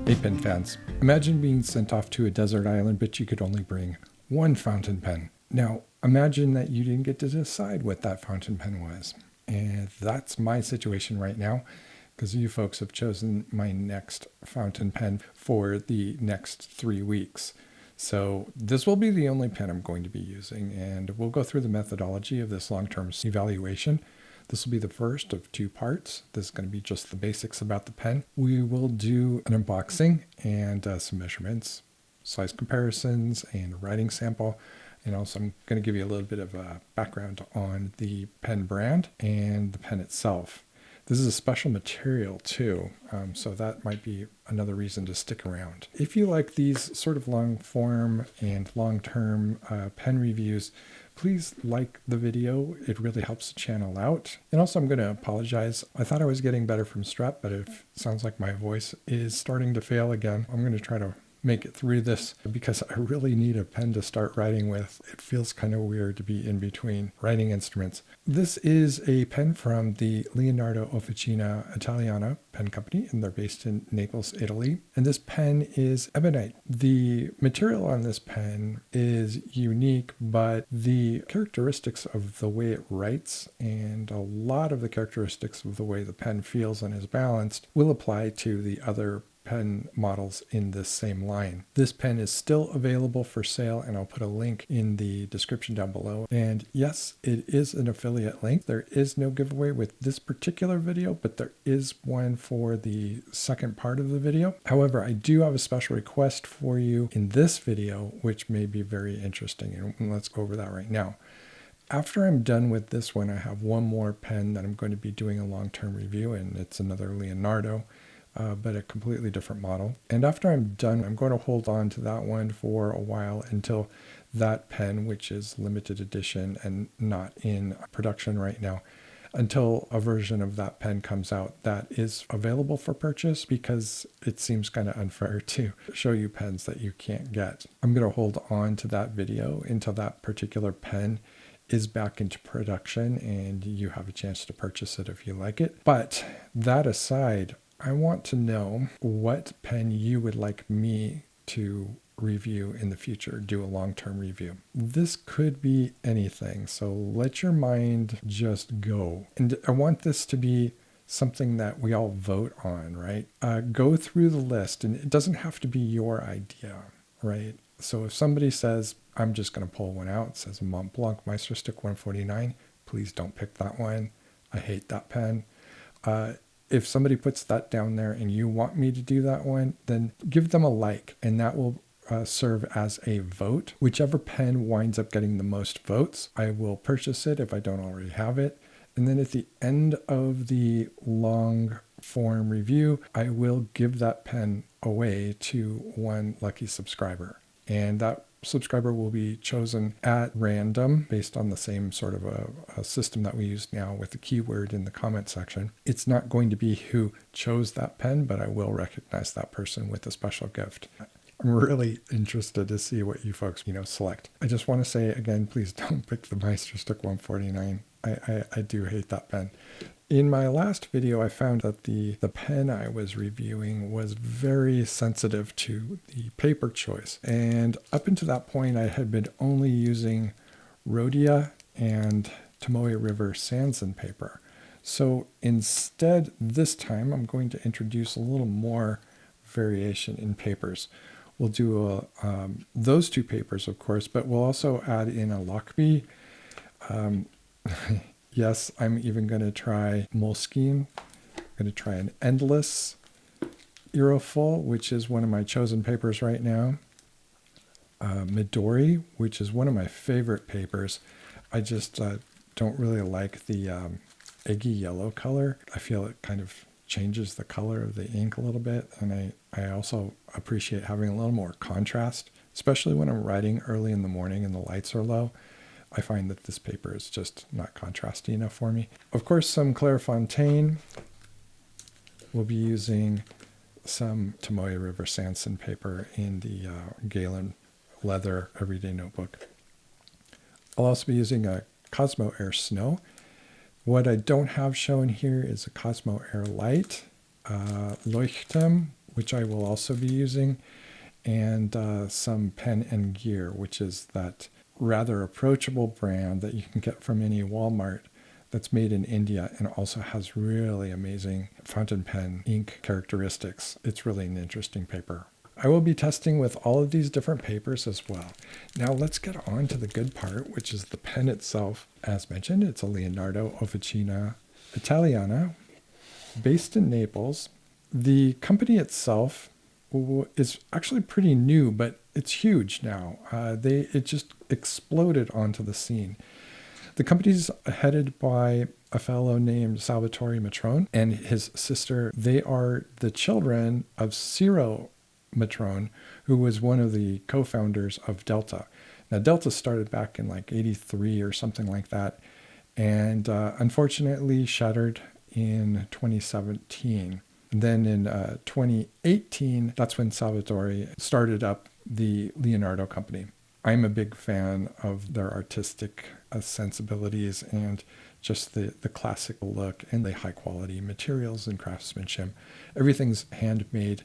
Hey pen fans, imagine being sent off to a desert island but you could only bring one fountain pen. Now imagine that you didn't get to decide what that fountain pen was. And that's my situation right now because you folks have chosen my next fountain pen for the next 3 weeks. So this will be the only pen I'm going to be using, and we'll go through the methodology of this long-term evaluation. This will be the first of 2 parts. This is going to be just the basics about the pen. We will do an unboxing and some measurements, size comparisons, and a writing sample. And also I'm going to give you a little bit of a background on the pen brand and the pen itself. This is a special material too, so that might be another reason to stick around. If you like these sort of long form and long-term pen reviews, please like the video. It really helps the channel out. And also I'm going to apologize. I thought I was getting better from strep, but it sounds like my voice is starting to fail again. I'm going to try to make it through this because I really need a pen to start writing with. It feels kind of weird to be in between writing instruments. This is a pen from the Leonardo Officina Italiana pen company, and they're based in Naples, Italy. And this pen is Ebonite. The material on this pen is unique, but the characteristics of the way it writes and a lot of the characteristics of the way the pen feels and is balanced will apply to the other pen models in this same line. This pen is still available for sale, and I'll put a link in the description down below. And yes, it is an affiliate link. There is no giveaway with this particular video, but there is one for the second part of the video. However, I do have a special request for you in this video, which may be very interesting, and let's go over that right now. After I'm done with this one, I have one more pen that I'm going to be doing a long-term review, and it's another Leonardo. But a completely different model. And after I'm done, I'm going to hold on to that one for a while until that pen, which is limited edition and not in production right now, until a version of that pen comes out that is available for purchase, because it seems kind of unfair to show you pens that you can't get. I'm going to hold on to that video until that particular pen is back into production and you have a chance to purchase it if you like it. But that aside, I want to know what pen you would like me to review in the future, do a long-term review. This could be anything, so let your mind just go. And I want this to be something that we all vote on, right? Go through the list, and it doesn't have to be your idea, right? So if somebody says, I'm just going to pull one out, it says Mont Blanc Meisterstück 149, please don't pick that one. I hate that pen. If somebody puts that down there and you want me to do that one, then give them a like, and that will serve as a vote. Whichever pen winds up getting the most votes, I will purchase it if I don't already have it. And then at the end of the long form review, I will give that pen away to one lucky subscriber. And that subscriber will be chosen at random based on the same sort of a system that we use now with the keyword in the comment section. It's not going to be who chose that pen, but I will recognize that person with a special gift. I'm really interested to see what you folks, select. I just want to say again, please don't pick the Meisterstück 149. I do hate that pen. In my last video, I found that the pen I was reviewing was very sensitive to the paper choice. And up until that point, I had been only using Rhodia and Tomoe River Sanson paper. So instead, this time, I'm going to introduce a little more variation in papers. We'll do those 2 papers, of course, but we'll also add in a Lockbee. Yes, I'm even going to try Moleskine. I'm going to try an Endless Aerofol, which is one of my chosen papers right now. Midori, which is one of my favorite papers. I just don't really like the eggy yellow color. I feel it kind of changes the color of the ink a little bit, and I also appreciate having a little more contrast, especially when I'm writing early in the morning and the lights are low. I find that this paper is just not contrasty enough for me. Of course, some Clairefontaine. We'll be using some Tomoe River Sanson paper in the Galen Leather Everyday Notebook. I'll also be using a Cosmo Air Snow. What I don't have shown here is a Cosmo Air Light, Leuchtturm, which I will also be using, and some Pen and Gear, which is that rather approachable brand that you can get from any Walmart that's made in India and also has really amazing fountain pen ink characteristics. It's really an interesting paper. I will be testing with all of these different papers as well. Now let's get on to the good part, which is the pen itself. As mentioned, it's a Leonardo Officina Italiana, based in Naples. The company itself is actually pretty new, but it's huge now. It just exploded onto the scene. The company's headed by a fellow named Salvatore Matrone and his sister. They are the children of Ciro Matrone, who was one of the co-founders of Delta. Now, Delta started back in like 83 or something like that, and unfortunately shattered in 2017. And then in 2018, that's when Salvatore started up the Leonardo company. I'm a big fan of their artistic sensibilities and just the classic look and the high quality materials and craftsmanship. Everything's handmade.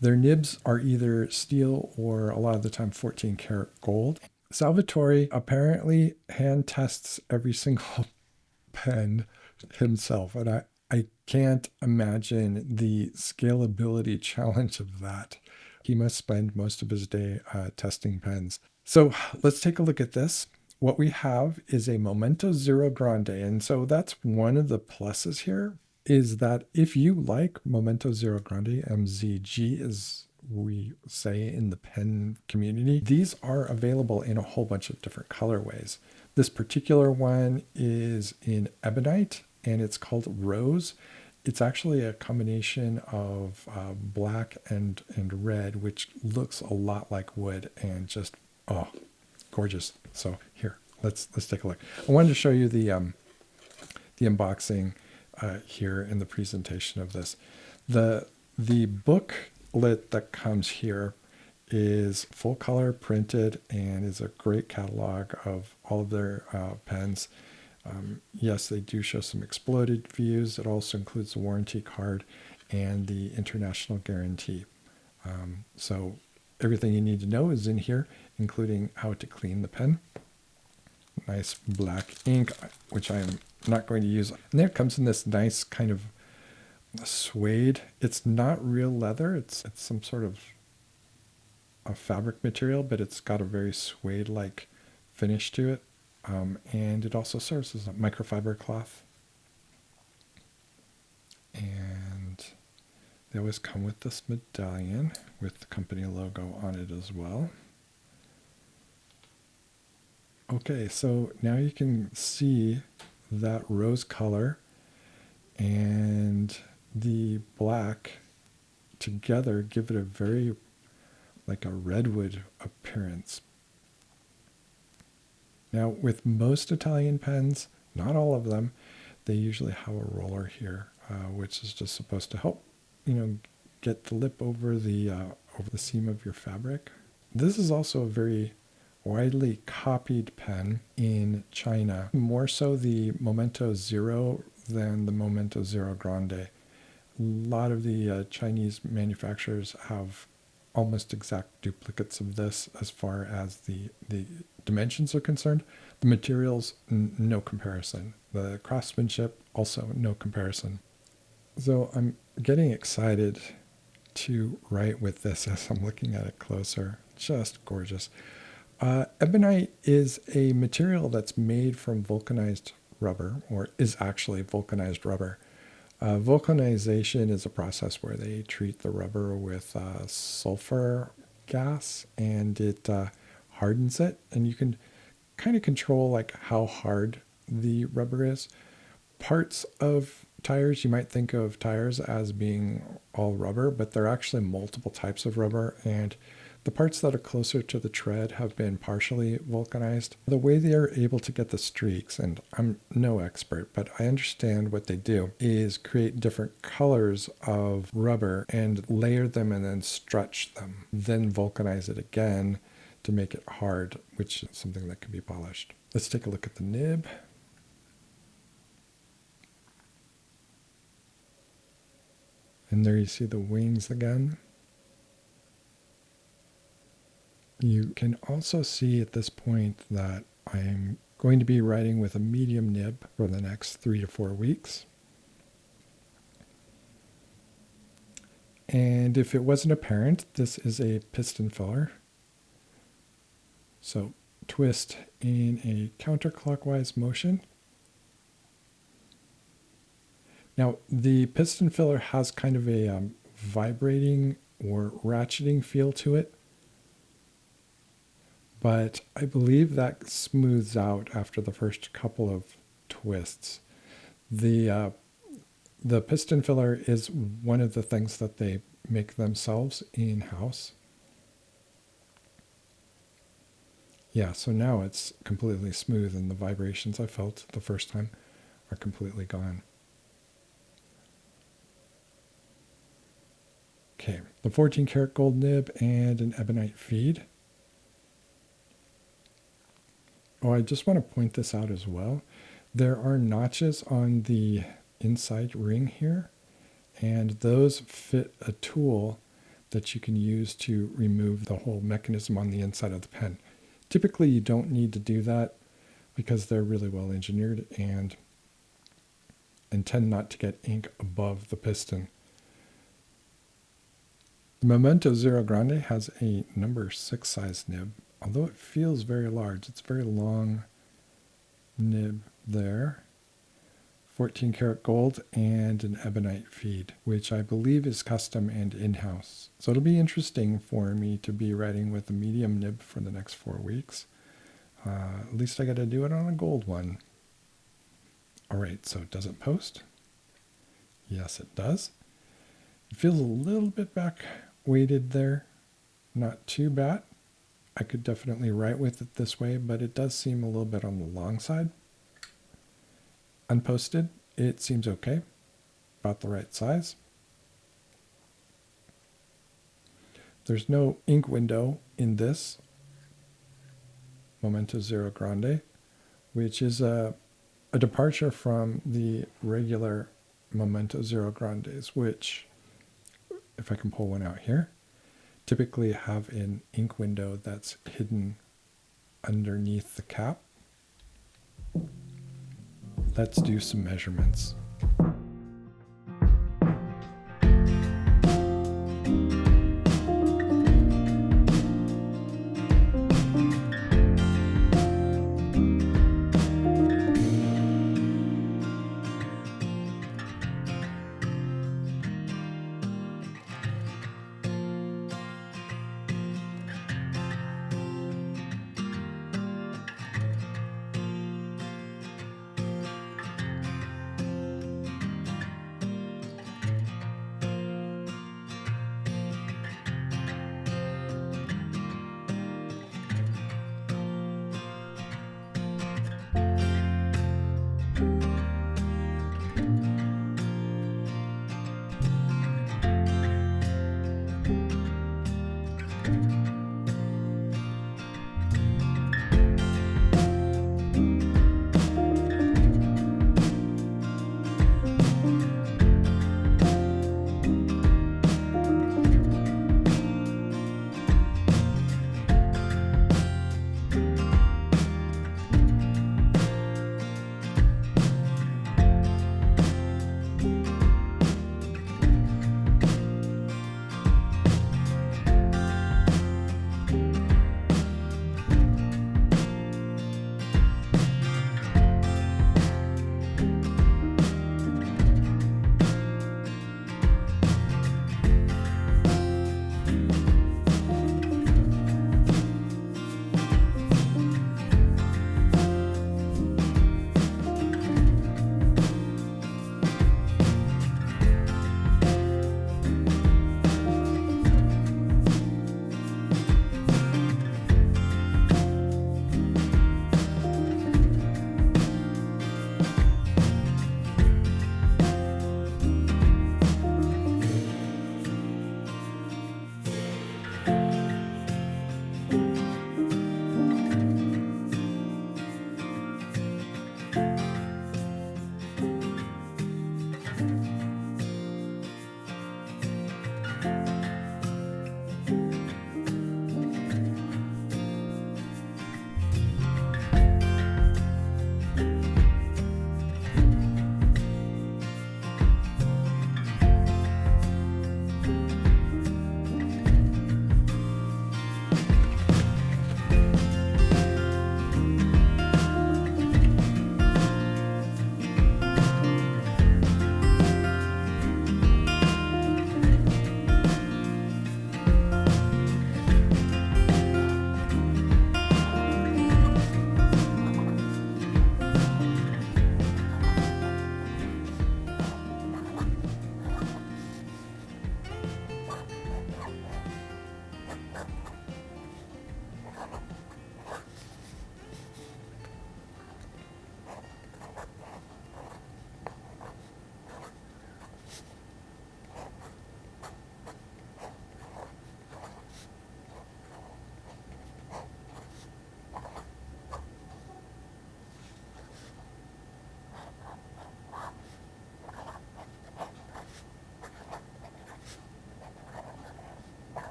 Their nibs are either steel or a lot of the time 14 karat gold. Salvatore apparently hand tests every single pen himself, and I can't imagine the scalability challenge of that. He must spend most of his day testing pens. So let's take a look at this. What we have is a Momento Zero Grande. And so that's one of the pluses here, is that if you like Momento Zero Grande, MZG as we say in the pen community, these are available in a whole bunch of different colorways. This particular one is in Ebonite and it's called Rose. It's actually a combination of black and red, which looks a lot like wood and just, oh, gorgeous. So here, let's take a look. I wanted to show you the unboxing here in the presentation of this. The booklet that comes here is full color printed and is a great catalog of all of their pens. Yes, they do show some exploded views. It also includes the warranty card and the international guarantee. So everything you need to know is in here, including how to clean the pen. Nice black ink, which I'm not going to use. And there it comes in this nice kind of suede. It's not real leather. It's some sort of a fabric material, but it's got a very suede-like finish to it. And it also serves as a microfiber cloth. And they always come with this medallion with the company logo on it as well. Okay, so now you can see that rose color and the black together give it a very like a redwood appearance. Now, with most Italian pens, not all of them, they usually have a roller here, which is just supposed to help, get the lip over the seam of your fabric. This is also a very widely copied pen in China, more so the Momento Zero than the Momento Zero Grande. A lot of the Chinese manufacturers have almost exact duplicates of this as far as the dimensions are concerned. The materials, no comparison. The craftsmanship, also no comparison. So I'm getting excited to write with this as I'm looking at it closer. Just gorgeous. Ebonite is a material that's made from vulcanized rubber, or is actually vulcanized rubber. Vulcanization is a process where they treat the rubber with sulfur gas and it hardens it, and you can kind of control like how hard the rubber is. Parts of tires, you might think of tires as being all rubber, but they're actually multiple types of rubber, and the parts that are closer to the tread have been partially vulcanized. The way they are able to get the streaks, and I'm no expert, but I understand what they do, is create different colors of rubber and layer them and then stretch them, then vulcanize it again to make it hard, which is something that can be polished. Let's take a look at the nib. And there you see the wings again. You can also see at this point that I'm going to be writing with a medium nib for the next 3 to 4 weeks. And if it wasn't apparent, this is a piston filler. So twist in a counterclockwise motion. Now, the piston filler has kind of a vibrating or ratcheting feel to it, but I believe that smooths out after the first couple of twists. The piston filler is one of the things that they make themselves in-house. Yeah, so now it's completely smooth and the vibrations I felt the first time are completely gone. Okay, the 14 karat gold nib and an ebonite feed. Oh, I just want to point this out as well. There are notches on the inside ring here, and those fit a tool that you can use to remove the whole mechanism on the inside of the pen. Typically, you don't need to do that because they're really well engineered and tend not to get ink above the piston. The Momento Zero Grande has a number 6 size nib, although it feels very large. It's a very long nib there. 14 karat gold and an ebonite feed, which I believe is custom and in-house. So it'll be interesting for me to be writing with a medium nib for the next 4 weeks. At least I got to do it on a gold one. All right, so does it post? Yes, it does. It feels a little bit back weighted there. Not too bad. I could definitely write with it this way, but it does seem a little bit on the long side. Unposted, it seems okay. About the right size. There's no ink window in this Momento Zero Grande, which is a departure from the regular Momento Zero Grandes, which, if I can pull one out here, typically have an ink window that's hidden underneath the cap. Let's do some measurements.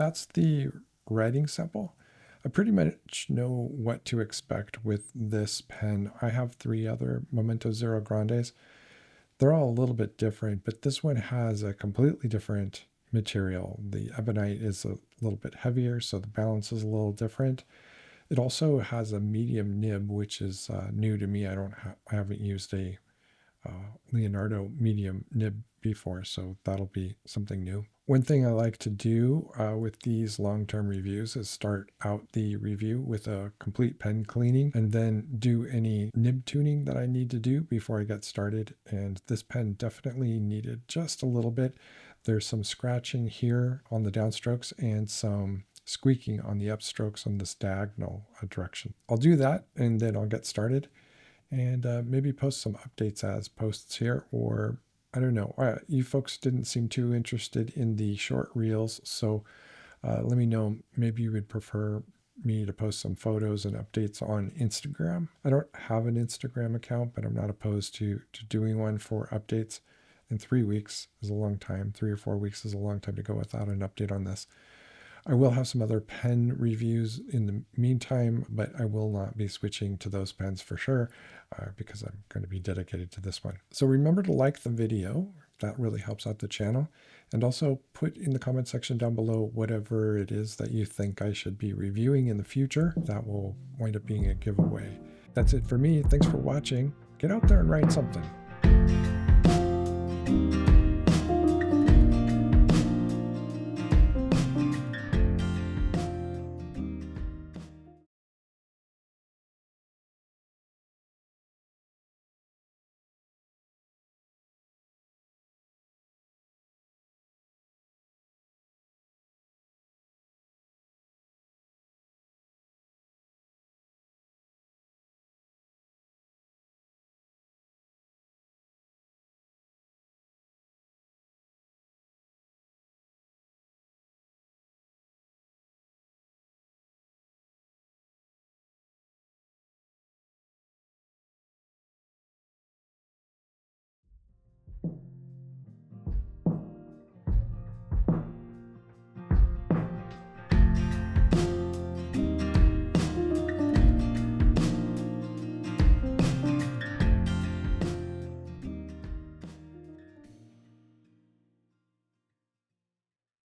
that's the writing sample. I pretty much know what to expect with this pen. I have 3 other Momento Zero Grandes. They're all a little bit different, but this one has a completely different material. The ebonite is a little bit heavier, so the balance is a little different. It also has a medium nib, which is new to me. I haven't used a Leonardo medium nib before, so that'll be something new. One thing I like to do with these long-term reviews is start out the review with a complete pen cleaning and then do any nib tuning that I need to do before I get started. And this pen definitely needed just a little bit. There's some scratching here on the downstrokes and some squeaking on the upstrokes on this diagonal direction. I'll do that and then I'll get started and maybe post some updates as posts here, or I don't know. You folks didn't seem too interested in the short reels, so let me know. Maybe you would prefer me to post some photos and updates on Instagram. I don't have an Instagram account, but I'm not opposed to doing one for updates. And 3 weeks is a long time. 3 or 4 weeks is a long time to go without an update on this. I will have some other pen reviews in the meantime, but I will not be switching to those pens for sure because I'm going to be dedicated to this one. So remember to like the video. That really helps out the channel. And also put in the comment section down below whatever it is that you think I should be reviewing in the future. That will wind up being a giveaway. That's it for me. Thanks for watching. Get out there and write something.